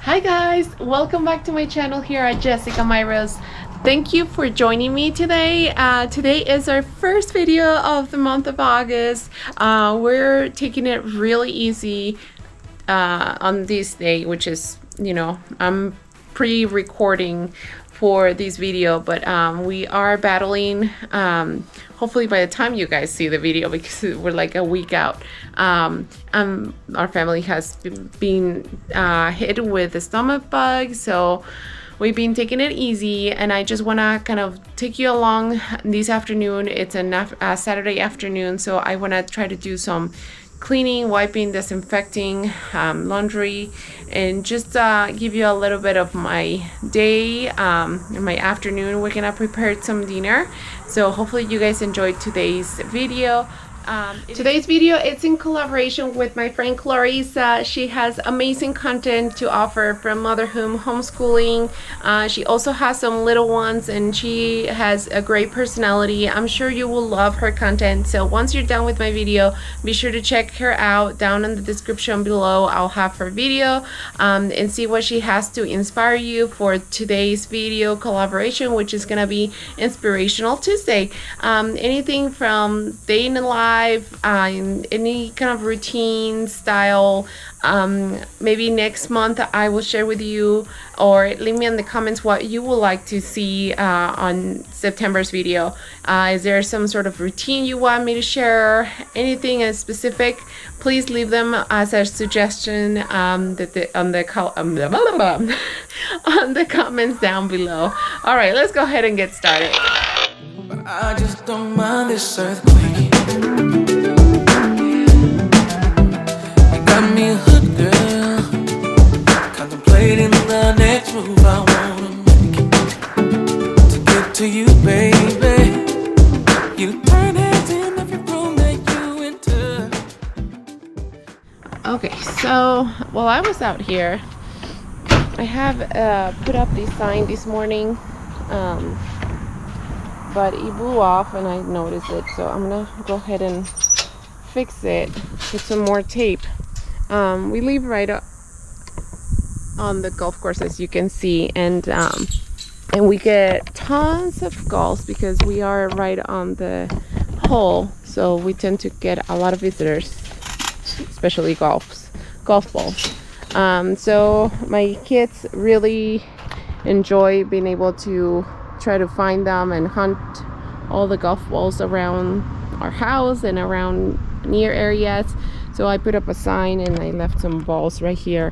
Hi guys, welcome back to my channel here at Jessica Myros. Thank you for joining me today. Today is our first video of the month of August. We're taking it really easy on this day, which is, I'm pre-recording for this video, but we are battling, hopefully by the time you guys see the video, because we're like a week out, our family has been hit with a stomach bug, so we've been taking it easy, and I just want to kind of take you along this afternoon. It's a Saturday afternoon, so I want to try to do some cleaning, wiping, disinfecting, laundry, and just give you a little bit of my day and my afternoon. We're gonna prepare some dinner, so hopefully you guys enjoyed today's video. Today's video is in collaboration with my friend Clarissa. She has amazing content to offer from motherhood, homeschooling. She also has some little ones, and she has a great personality. I'm sure you will love her content. So once you're done with my video, be sure to check her out. Down in the description below, I'll have her video and see what she has to inspire you for today's video collaboration, which is gonna be Inspirational Tuesday. Anything from day in the life, any kind of routine style. Maybe next month I will share with you, or leave me in the comments what you would like to see on September's video. Is there some sort of routine you want me to share? Anything as specific, please leave them as a suggestion on the comments down below. All right, let's go ahead and get started. I just don't mind this earthquake. You got me hooked, girl. Contemplating the next move I wanna make to get to you, baby. You turn heads in every room that you enter. Okay, so while I was out here, I have put up this sign this morning. But it blew off and I noticed it, so I'm gonna go ahead and fix it with some more tape. We live right on the golf course, as you can see, and we get tons of golfs because we are right on the hole, so we tend to get a lot of visitors, especially golf balls. So my kids really enjoy being able to try to find them and hunt all the golf balls around our house and around near areas. So I put up a sign and I left some balls right here,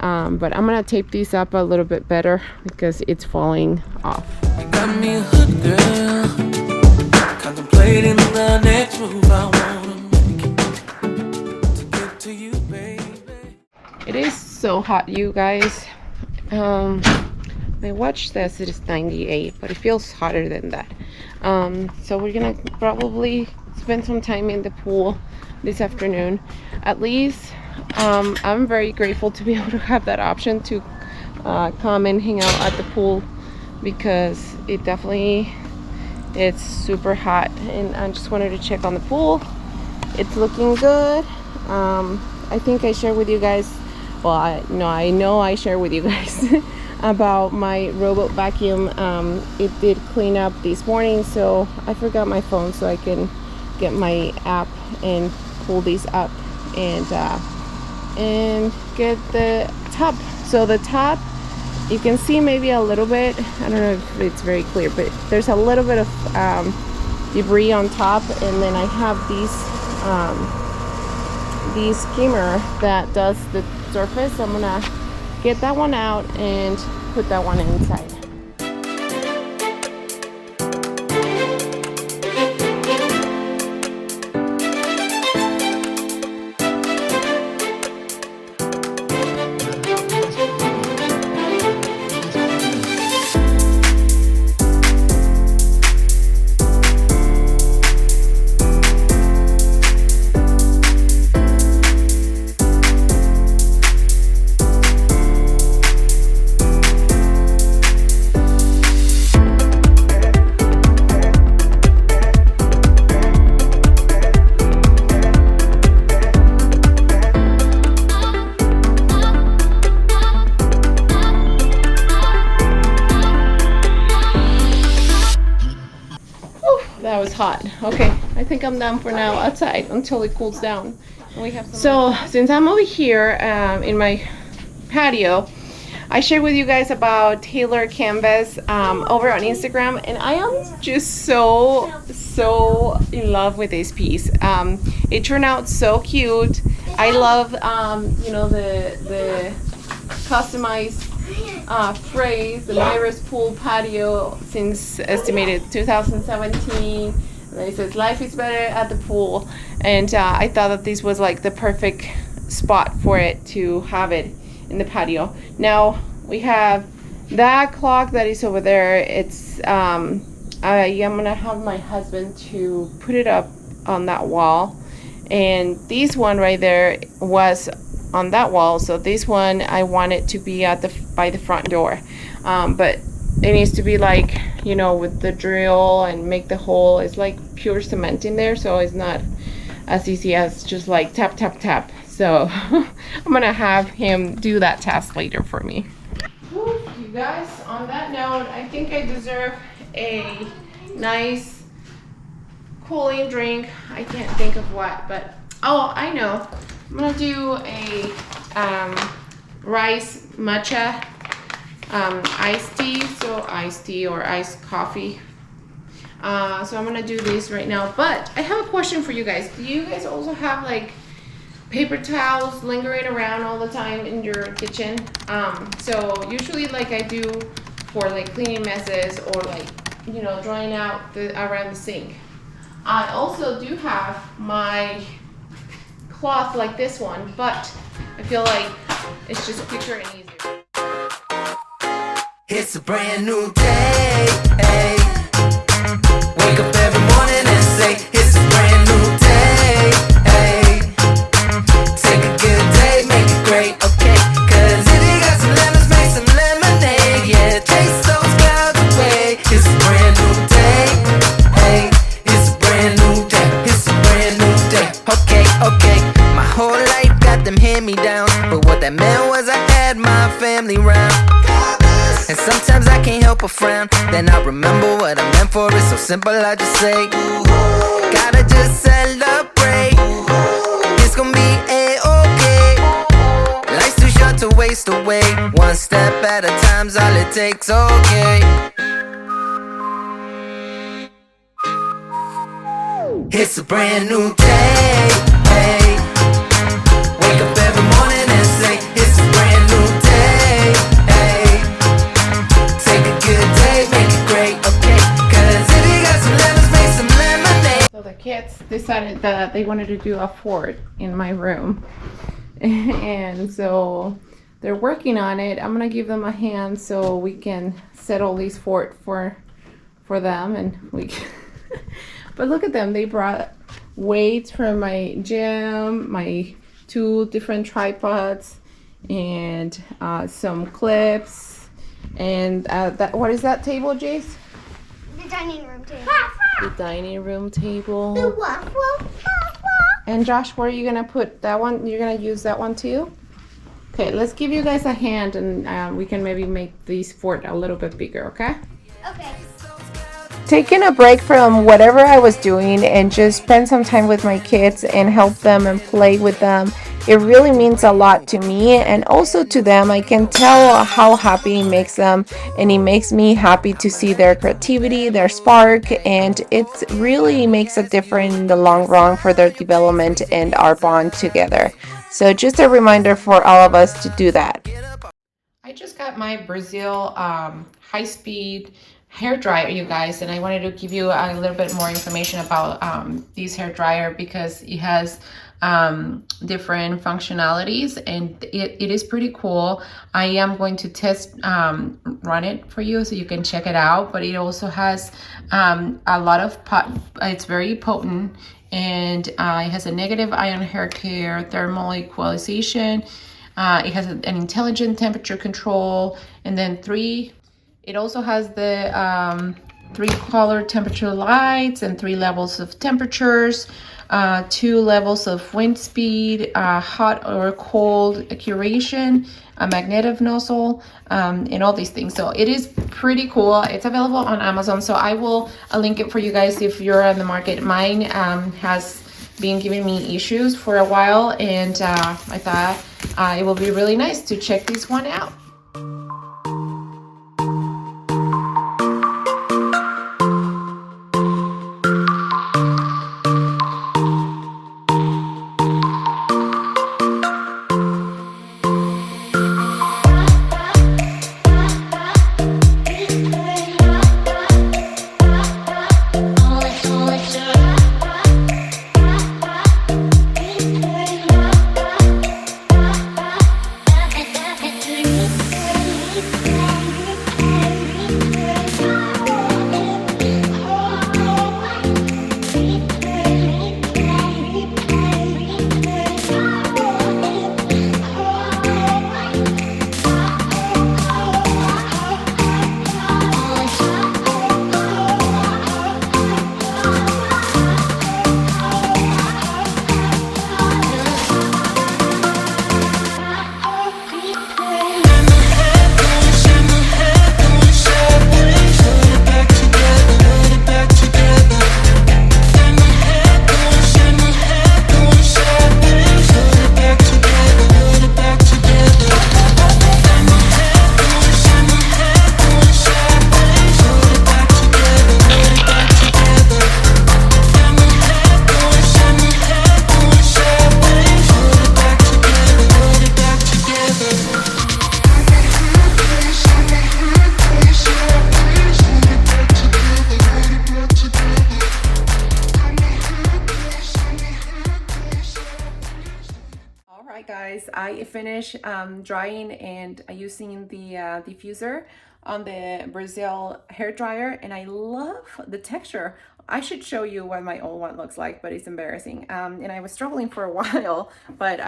but I'm gonna tape these up a little bit better because it's falling off. You got me hooked, girl. Contemplating the next move I wanna make to get to you, baby. It is so hot, you guys. My watch says it is 98, but it feels hotter than that. So we're gonna probably spend some time in the pool this afternoon. At least I'm very grateful to be able to have that option to come and hang out at the pool, because it's super hot, and I just wanted to check on the pool. It's looking good. I think I shared with you guys, well, I know I shared with you guys about my robot vacuum. It did clean up this morning, so I forgot my phone, so I can get my app and pull these up and get the top. So the top, you can see maybe a little bit, I don't know if it's very clear, but there's a little bit of debris on top, and then I have these skimmer that does the surface. I'm gonna get that one out and put that one inside. hot. Okay, I think I'm done for now outside until it cools down. And we have so since I'm over here in my patio, I shared with you guys about Taylor Canvas over on Instagram, and I am just so in love with this piece. It turned out so cute. I love you know, the customized phrase, the Myra's Pool Patio, since estimated 2017. And it says life is better at the pool, and I thought that this was like the perfect spot for it to have it in the patio. Now we have that clock that is over there. It's I am gonna have my husband to put it up on that wall, and this one right there was on that wall, so this one I want it to be at by the front door, but it needs to be like, you know, with the drill and make the hole. It's like pure cement in there, so it's not as easy as just like tap tap tap. So I'm gonna have him do that task later for me. Whew, you guys, on that note, I think I deserve a nice cooling drink. I can't think of what, but oh, I know. I'm gonna do a rice matcha iced tea, so iced tea or iced coffee. So I'm gonna do this right now, but I have a question for you guys. Do you guys also have like paper towels lingering around all the time in your kitchen? So usually, like I do for like cleaning messes or like, you know, drying out around the sink. I also do have my cloth like this one, but I feel like it's just quicker and easier. It's a brand new day. Hey. Wake up every morning and say it's a brand new day. Hey. Take a good day, make it great, okay? Cause if you got some lemons, make some lemonade. Yeah, taste those clouds away. It's a brand new day. Hey. It's a brand new day. It's a brand new day. Okay, okay. My whole life got them hand-me-downs, but what that meant was I had my family round. And sometimes I can't help but frown. Then I remember what I meant for. It's so simple, I just say, gotta just celebrate. It's gonna be A-okay. Life's too short to waste away. One step at a time's all it takes, okay. It's a brand new day. Hey. Wake up every morning and say it's a brand new day. Hey. Take a good day, make it great, okay? Cause if you got some lemons, make some lemonade. So the kids decided that they wanted to do a fort in my room. And so they're working on it. I'm gonna give them a hand so we can settle these fort for them, and we can but look at them, they brought weights from my gym, my 2 different tripods, and some clips, and that, what is that table, Jace? The dining room table. The dining room table. The waffle. And Josh, where are you gonna put that one? You're gonna use that one too? Okay, let's give you guys a hand, and we can maybe make these fort a little bit bigger, okay? Okay. Taking a break from whatever I was doing and just spend some time with my kids and help them and play with them. It really means a lot to me and also to them. I can tell how happy it makes them, and it makes me happy to see their creativity, their spark, and it really makes a difference in the long run for their development and our bond together. So just a reminder for all of us to do that. I just got my Breezelle high-speed hair dryer, you guys, and I wanted to give you a little bit more information about this hair dryer because it has different functionalities, and it is pretty cool. I am going to test run it for you so you can check it out, but it also has a lot of it's very potent, and it has a negative ion hair care, thermal equalization, it has an intelligent temperature control, and then it also has the 3 color temperature lights and 3 levels of temperatures. 2 levels of wind speed, hot or cold curation, a magnetic nozzle, and all these things. So it is pretty cool. It's available on Amazon, so I will link it for you guys if you're on the market. Mine has been giving me issues for a while, and I thought it will be really nice to check this one out. Guys, I finished drying and using the diffuser on the Breezelle hair dryer, and I love the texture. I should show you what my old one looks like, but it's embarrassing. And I was struggling for a while, but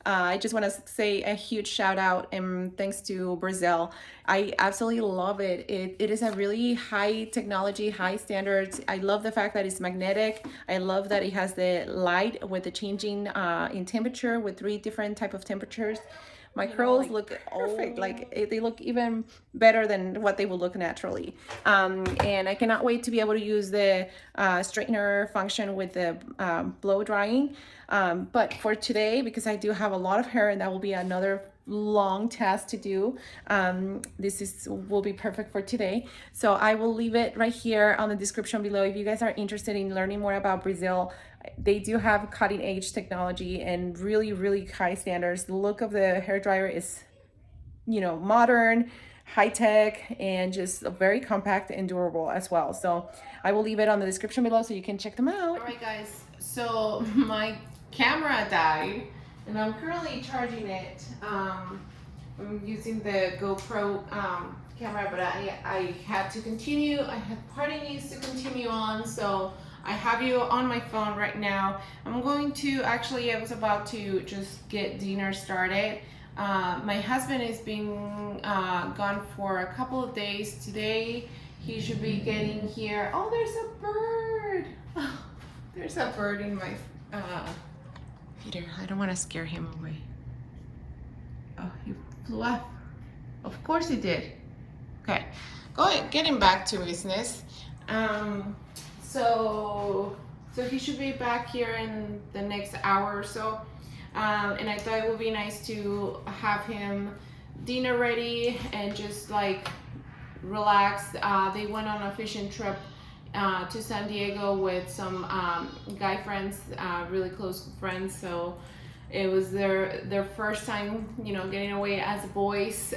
I just want to say a huge shout out and thanks to Breezelle. I absolutely love it. It is a really high technology, high standards. I love the fact that it's magnetic. I love that it has the light with the changing in temperature with 3 different type of temperatures. My curls look perfect. Like they look even better than what they would look naturally. And I cannot wait to be able to use the straightener function with the blow drying. But for today, because I do have a lot of hair and that will be another long task to do, this will be perfect for today. So I will leave it right here on the description below if you guys are interested in learning more about Breezelle. They do have cutting edge technology and really, really high standards. The look of the hair dryer is, you know, modern, high tech, and just very compact and durable as well. So I will leave it on the description below so you can check them out. All right, guys. So my camera died and I'm currently charging it. I'm using the GoPro camera, but I had to continue. I had party needs to continue on, so I have you on my phone right now. I'm going to, actually I was about to just get dinner started. My husband is being gone for a couple of days. Today he should be getting here. Oh, there's a bird. Oh, there's a bird in my Peter, I don't want to scare him away. Oh, he flew off. Of course he did. Okay, go ahead, getting back to business. So he should be back here in the next hour or so. And I thought it would be nice to have him dinner ready and just like relax. They went on a fishing trip to San Diego with some guy friends, really close friends. So it was their first time, you know, getting away as a boys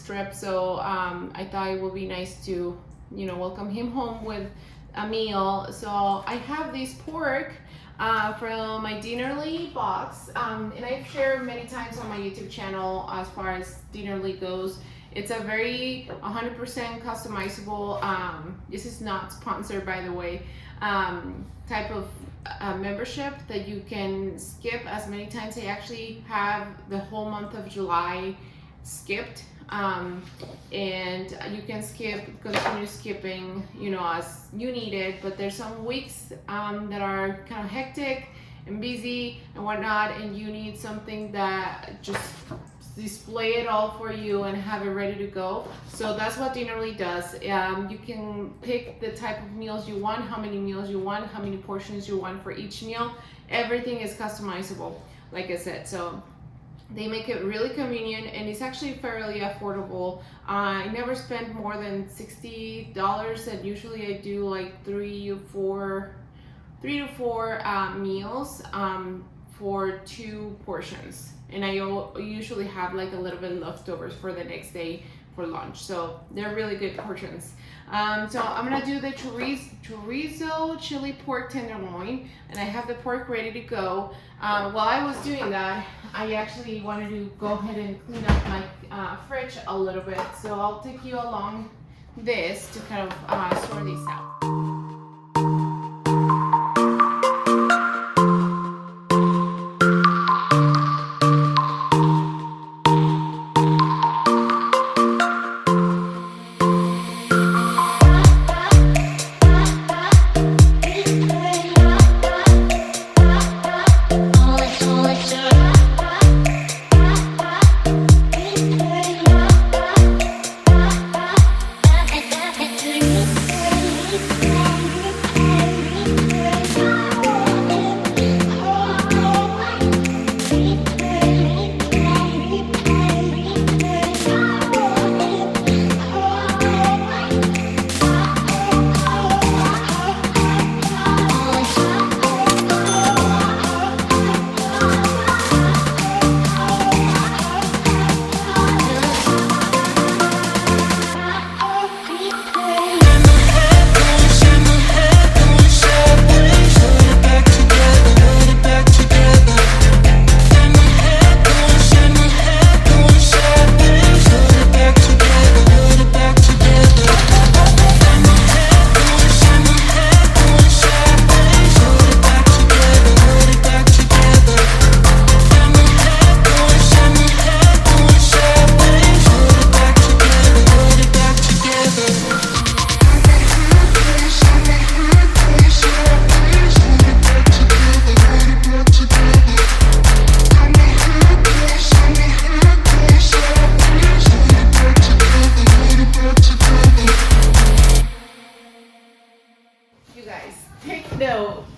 trip. So I thought it would be nice to, you know, welcome him home with a meal. So I have this pork from my Dinnerly box, and I've shared many times on my YouTube channel as far as Dinnerly goes. It's a very 100% customizable, this is not sponsored by the way, type of membership that you can skip as many times. They actually have the whole month of July skipped and you can continue skipping, you know, as you need it. But there's some weeks that are kind of hectic and busy and whatnot, and you need something that just display it all for you and have it ready to go. So that's what Dinnerly does. You can pick the type of meals you want, how many meals you want, how many portions you want for each meal. Everything is customizable, like I said. So they make it really convenient, and it's actually fairly affordable. I never spend more than $60, and usually I do like 3 to 4 meals for 2 portions, and I usually have like a little bit of leftovers for the next day for lunch. So they're really good portions. So I'm gonna do the chorizo chili pork tenderloin, and I have the pork ready to go. While I was doing that, I actually wanted to go ahead and clean up my fridge a little bit. So I'll take you along this to kind of sort these out.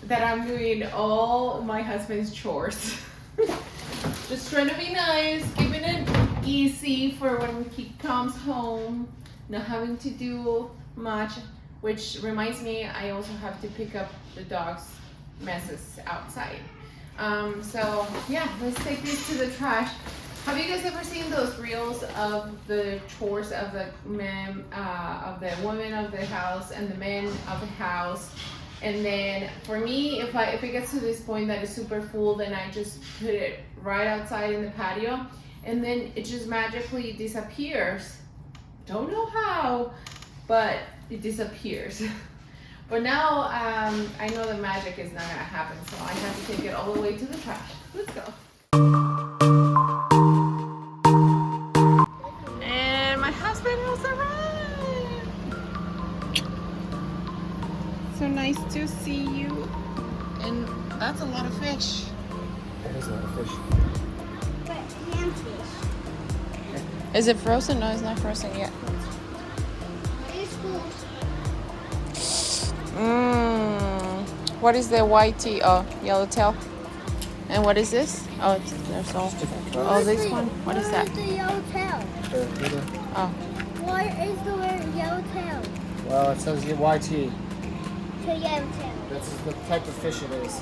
That I'm doing all my husband's chores. Just trying to be nice, keeping it easy for when he comes home, not having to do much, which reminds me I also have to pick up the dog's messes outside. So yeah, let's take this to the trash. Have you guys ever seen those reels of the chores of the men, of the women of the house and the men of the house? And then for me, if it gets to this point that is super full, then I just put it right outside in the patio, and then it just magically disappears. Don't know how, but it disappears. But now I know the magic is not gonna happen, so I have to take it all the way to the trash. Let's go. And my husband has arrived. So nice to see you. And that's a lot of fish. That is a lot of fish. But ham fish. Is it frozen? No, it's not frozen yet. It's cool. What is the white tea? Oh, yellowtail. And what is this? Oh, there's all. Oh, this one. What is that? The yellowtail. Oh. What is the word yellowtail? Well, it says YT. The yellowtail. That's the type of fish it is.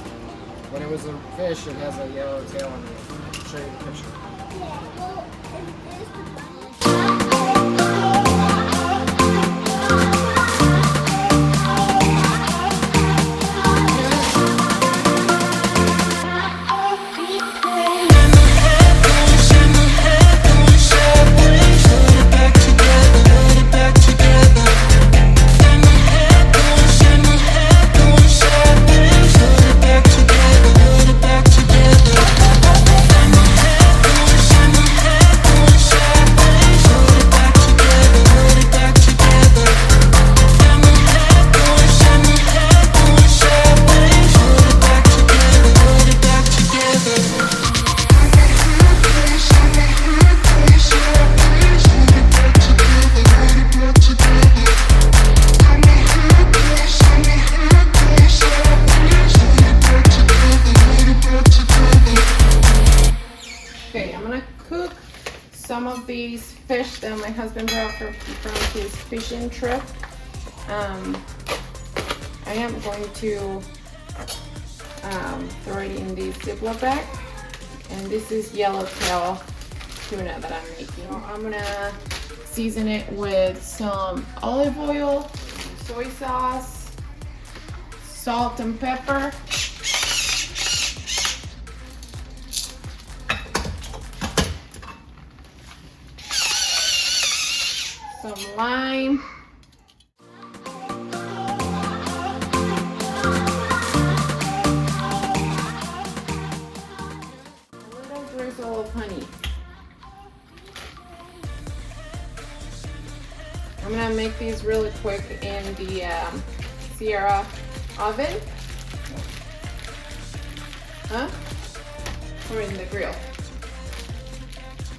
When it was a fish, it has a yellow tail on it. I'll show you the picture. Yeah, well, is this the these fish that my husband brought from his fishing trip. I am going to throw it in the Ziploc bag. And this is yellowtail tuna that I'm making. I'm gonna season it with some olive oil, soy sauce, salt and pepper. Some lime. A little drizzle of honey. I'm gonna make these really quick in the Sierra oven. Huh? Or in the grill.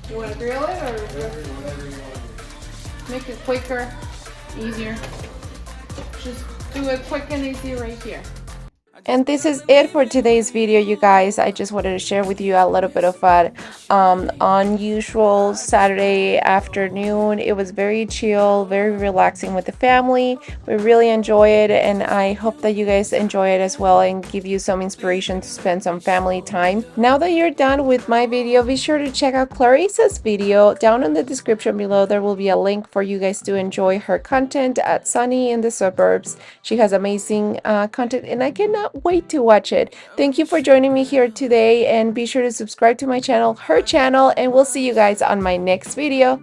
You wanna grill it or Whatever you want. make it quicker, easier? Just do it quick and easy right here. And this is it for today's video, you guys. I just wanted to share with you a little bit of an unusual Saturday afternoon. It was very chill, very relaxing with the family. We really enjoy it, and I hope that you guys enjoy it as well and give you some inspiration to spend some family time. Now that you're done with my video, be sure to check out Clarissa's video. Down in the description below, there will be a link for you guys to enjoy her content at Sunny in the Suburbs. She has amazing content, and I cannot wait to watch it. Thank you for joining me here today, and be sure to subscribe to my channel, her channel, and we'll see you guys on my next video.